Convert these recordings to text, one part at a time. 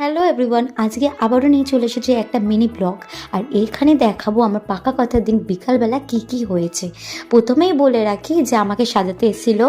Hello everyone, আজকে আবারও নিয়ে চলে এসেছি একটা মিনি ব্লগ। আর এইখানে দেখাবো আমার পাকা কথার দিন বিকালবেলা কি কি হয়েছে। প্রথমেই বলে রাখি যে আমাকে সাজাতে এসেছিল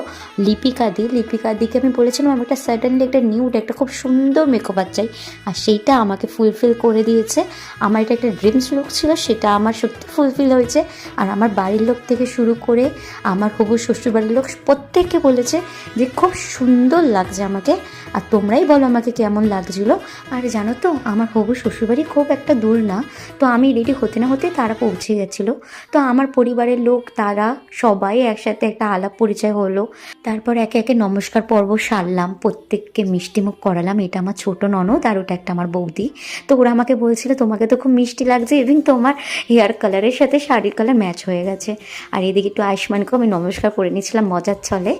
লিপিকাদিকে আমি বলেছিলাম আমি একটা সাডেনলি একটা নিউড একটা খুব সুন্দর মেকআপ চাই, আর সেইটা আমাকে ফুলফিল করে দিয়েছে। আমার এটা একটা ড্রিমস লুক ছিল, সেটা আমার সত্যি ফুলফিল হয়েছে। আর আমার বাড়ির লোক থেকে শুরু করে আমার হবু শ্বশুরবাড়ির লোক প্রত্যেককে বলেছে যে খুব সুন্দর লাগছে আমাকে। আর তোমরাই বলো আমাকে কেমন লাগছিলো। আর জানো তো আমার হবু শ্বশুরবাড়ি খুব একটা দূর না, তো আমি রেডি হতে না হতে তারা পৌঁছে গেছিলো। তো আমার পরিবারের লোক তারা সবাই একসাথে একটা আলাপ পরিচয় হলো। তারপর একে একে নমস্কার পর্ব সারলাম, প্রত্যেককে মিষ্টিমুখ করালাম। এটা আমার ছোট ননদ আর ওটা একটা আমার বৌদি। তো ওরা আমাকে বলছিল তোমাকে তো খুব মিষ্টি লাগছে, এবং তোমার হেয়ার কালারের সাথে শাড়ির কালার ম্যাচ হয়ে গেছে। আর এদিকে একটু আয়ুষ্মানকেও আমি নমস্কার করে নিয়েছিলাম মজার ছলে।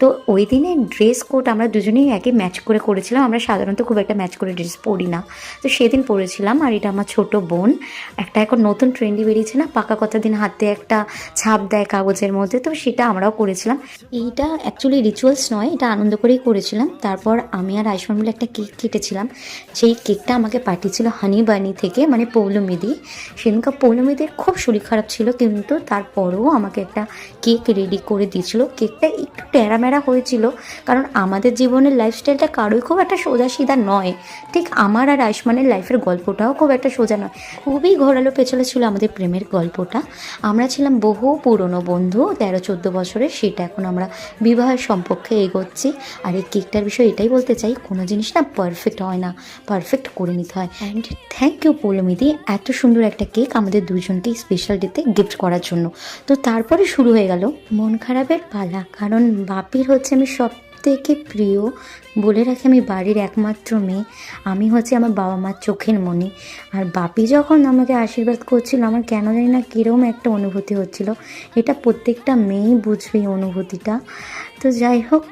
তো ওই দিনে ড্রেস কোড আমরা দুজনেই একই ম্যাচ করে করেছিলাম। আমরা সাধারণত খুব একটা ম্যাচ করে ড্রেস পরি না, তো সেদিন পরেছিলাম। আর এটা আমার ছোট বোন, একটা এখন নতুন ট্রেন্ডি বেরিয়েছে না, পাকা কথা দিন হাতে একটা ছাপ দেয় কাগজের মধ্যে, তো সেটা আমরাও করেছিলাম। এইটা অ্যাকচুয়ালি রিচুয়ালস নয়, এটা আনন্দ করেই করেছিলাম। তারপর আমি আর আয়ুষ্মান মিলে একটা কেক কেটেছিলাম। সেই কেকটা আমাকে পাঠিয়েছিল হানি বানি থেকে, মানে পৌলমিদি। সেদিনকার পৌলমিদির খুব শরীর খারাপ ছিল, কিন্তু তারপরেও আমাকে একটা কেক রেডি করে দিয়েছিল। কেকটা একটু টেরামেরা হয়েছিল, কারণ আমাদের জীবনের লাইফস্টাইলটা কারোই খুব একটা সোজা সিধা নয়। ঠিক আমার আর আয়ুষ্মানের লাইফের গল্পটাও খুব একটা সোজা নয়, খুবই ঘোরালো পেছলে ছিল আমাদের প্রেমের গল্পটা। আমরা ছিলাম বহু পুরনো বন্ধু, 13-14 বছরের, সেটা এখন আমরা বিবাহের সম্পর্কে এগোচ্ছি। আর এই কেকটার বিষয়ে এটাই বলতে চাই, কোনো জিনিস না পারফেক্ট হয় না, পারফেক্ট করে নিতে হয়। অ্যান্ড থ্যাংক ইউ পৌলমিদি, এত সুন্দর একটা কেক আমাদের দুজনকে স্পেশাল ডেতে গিফট করার জন্য। তো তারপরে শুরু হয়ে গেল মন খারাপের পালা, কারণ বাপির হচ্ছে আমি সব থেকে প্রিয়। বলে রাখি আমি বাড়ির একমাত্র মেয়ে, আমি হচ্ছে আমার বাবা মার চোখের মণি। আর বাপি যখন আমাকে আশীর্বাদ করছিল, আমার কেন জানি না কীরকম একটা অনুভূতি হচ্ছিল। এটা প্রত্যেকটা মেয়েই বুঝবে এই অনুভূতিটা। তো যাই হোক,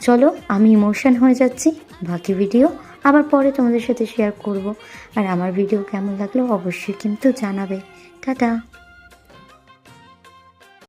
চলো আমি ইমোশন হয়ে যাচ্ছি, বাকি ভিডিও আবার পরে তোমাদের সাথে শেয়ার করব। আর আমার ভিডিও কেমন লাগলো অবশ্যই কিন্তু জানাবে। টাটা।